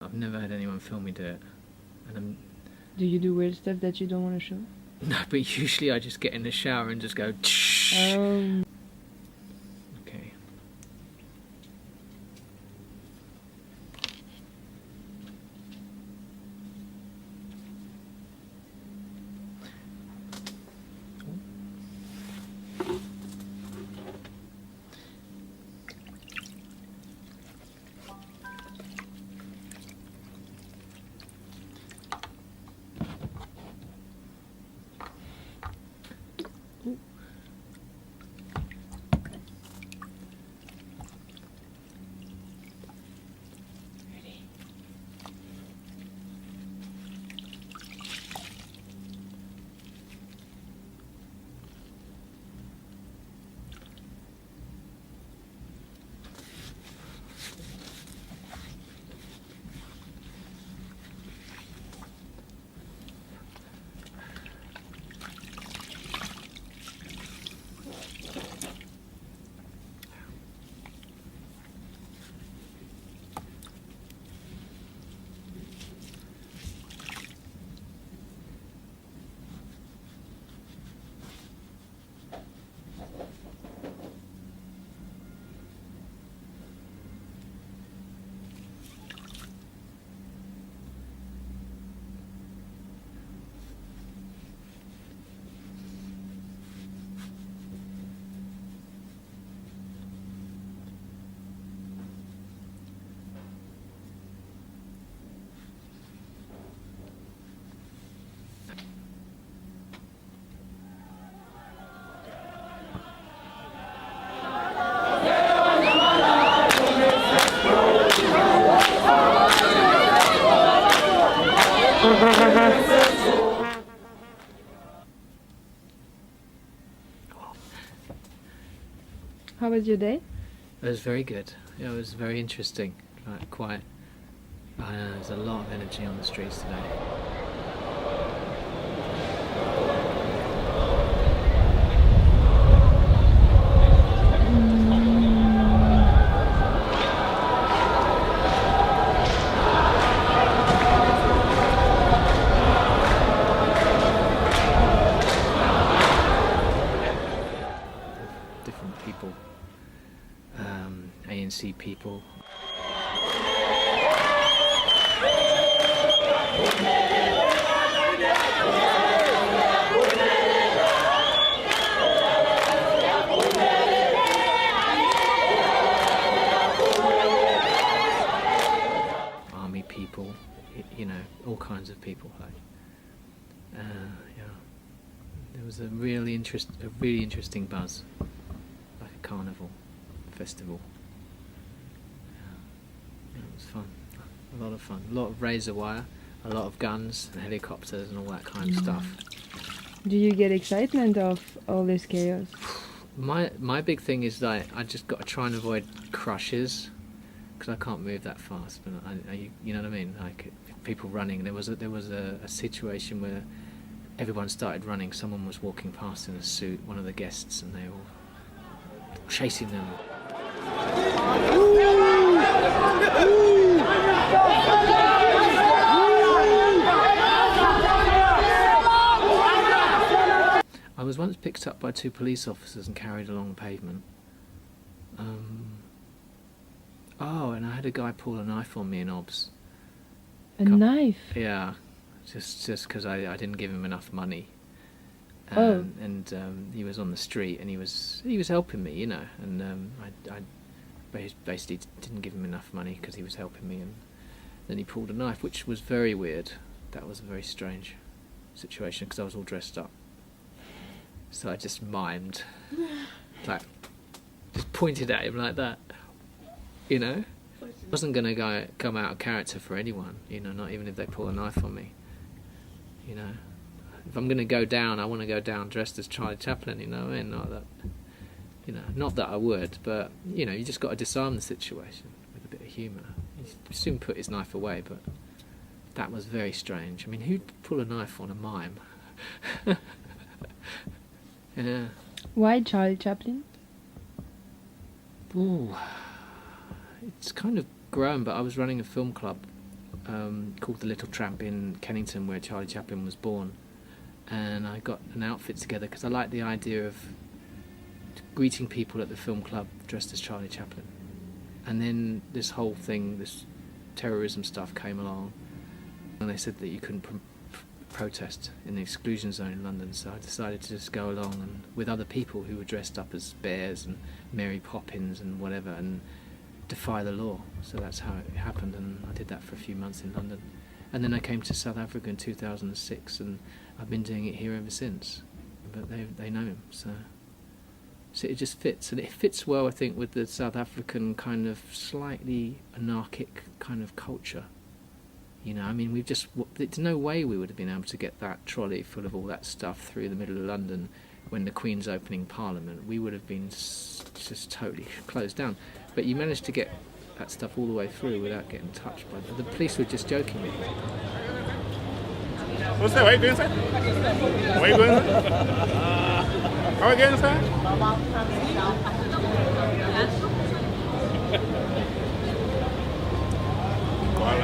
I've never had anyone film me do it. And Do you do weird stuff that you don't want to show? no, but usually I just get in the shower and just go. Okay. How was your day? It was very good. It was very interesting. Like quite. I don't know. There's a lot of energy on the streets today. Different people. ANC people. Army people, you know, all kinds of people. Like, yeah, there was a really interesting buzz, like a carnival festival. Yeah, it was fun, a lot of fun, a lot of razor wire, a lot of guns and helicopters and all that kind of stuff. Do you get excitement of all this chaos? My big thing is that I just got to try and avoid crushes because I can't move that fast. But you know what I mean? Like people running. There was a situation where everyone started running. Someone was walking past in a suit, one of the guests, and they were chasing them. I was once picked up by 2 police officers and carried along the pavement. Oh, and I had a guy pull a knife on me in Obs. A knife? Yeah, just because I didn't give him enough money. Oh. And he was on the street and he was helping me, you know. And I basically didn't give him enough money because he was helping me, and then he pulled a knife, which was very weird. That was a very strange situation because I was all dressed up. So I just mimed, like, just pointed at him like that, you know. I wasn't going to come out of character for anyone, you know, not even if they pull a knife on me, you know. If I'm going to go down, I want to go down dressed as Charlie Chaplin, you know what I mean? Not that, you know, not that I would, but, you know, you just got to disarm the situation with a bit of humour. He soon put his knife away, but that was very strange. I mean, who'd pull a knife on a mime? Yeah. Why Charlie Chaplin? Ooh, it's kind of grown, but I was running a film club called The Little Tramp in Kennington, where Charlie Chaplin was born, and I got an outfit together because I liked the idea of greeting people at the film club dressed as Charlie Chaplin. And then this whole thing, this terrorism stuff came along, and they said that you couldn't protest in the exclusion zone in London, so I decided to just go along and with other people who were dressed up as bears and Mary Poppins and whatever, and defy the law. So that's how it happened, and I did that for a few months in London. And then I came to South Africa in 2006, and I've been doing it here ever since. But they know him, so it just fits, and it fits well, I think, with the South African kind of slightly anarchic kind of culture. You know, I mean, there's no way we would have been able to get that trolley full of all that stuff through the middle of London when the Queen's opening Parliament. We would have been just totally closed down. But you managed to get that stuff all the way through without getting touched by them. The police were just joking with you. What's that? Why are you doing that? Why are you going that? How are you getting inside?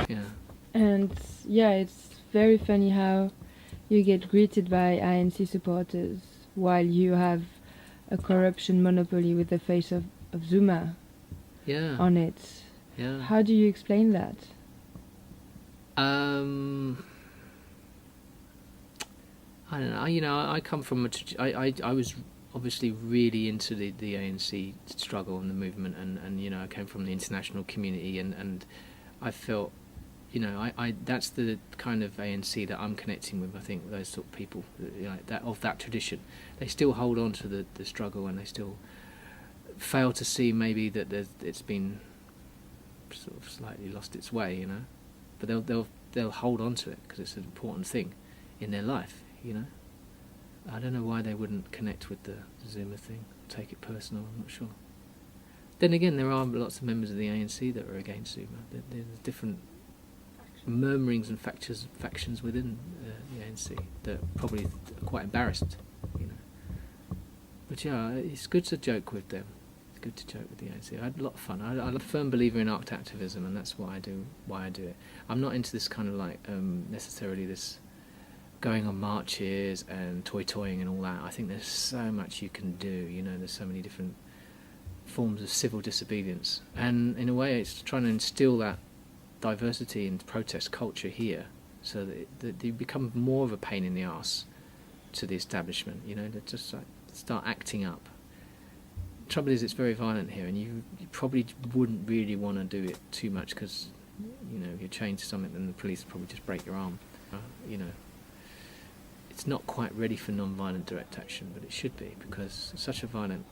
Yeah. And yeah, it's very funny how you get greeted by ANC supporters while you have a corruption monopoly with the face of Zuma on it. Yeah. How do you explain that? I don't know. You know, I come from I was obviously really into the ANC struggle and the movement, and you know, I came from the international community, and I felt, you know, I that's the kind of ANC that I'm connecting with. I think those sort of people, you know, that of that tradition, they still hold on to the struggle, and they still fail to see maybe that it's been sort of slightly lost its way, you know. But they'll hold on to it because it's an important thing in their life, you know. I don't know why they wouldn't connect with the Zuma thing, take it personal. I'm not sure. Then again, there are lots of members of the ANC that are against Zuma. There's different murmurings and factions within the ANC that are probably quite embarrassed, you know. But yeah, it's good to joke with them. It's good to joke with the ANC. I had a lot of fun. I'm a firm believer in activism, and that's why I do it. I'm not into this kind of like necessarily this going on marches and toying and all that. I think there's so much you can do, you know. There's so many different forms of civil disobedience, and in a way it's trying to instill that diversity and protest culture here, so that you become more of a pain in the arse to the establishment, you know, to just like start acting up. The trouble is, it's very violent here, and you probably wouldn't really want to do it too much, because, you know, if you're chained to something, then the police would probably just break your arm. You know, it's not quite ready for non-violent direct action, but it should be, because it's such a violent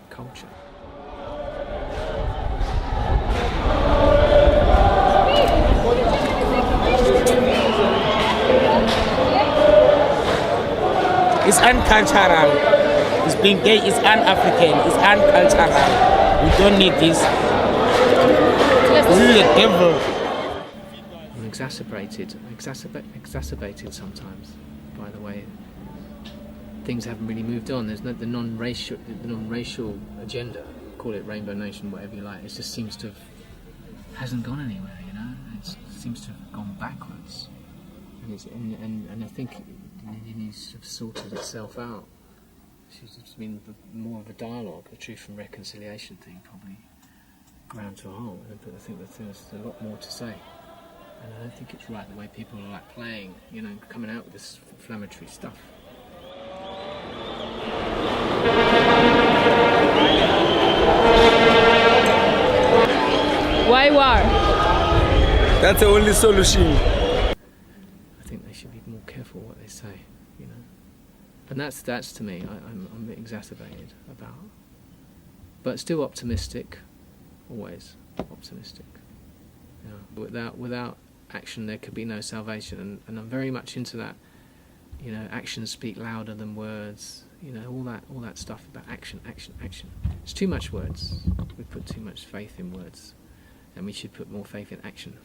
culture. It's uncultural. It's being gay is un-African. It's uncultural. We don't need this. This is the devil. I'm exacerbated sometimes by the way things haven't really moved on. There's the non-racial agenda. Call it Rainbow Nation, whatever you like. It just seems to hasn't gone anywhere. You know, it seems to have gone backwards. And I think it needs to have sorted itself out. It's been more of a dialogue, a truth and reconciliation thing, probably ground to a halt. But I think that there's a lot more to say, and I don't think it's right the way people are like playing, you know, coming out with this inflammatory stuff. Why war? That's the only solution. I think they should be more careful what they say, you know. And that's to me, I'm a bit exacerbated about. But still optimistic, always optimistic. You know, without action there could be no salvation, and I'm very much into that. You know, actions speak louder than words. You know, all that stuff about action. It's too much words. We put too much faith in words, and we should put more faith in action.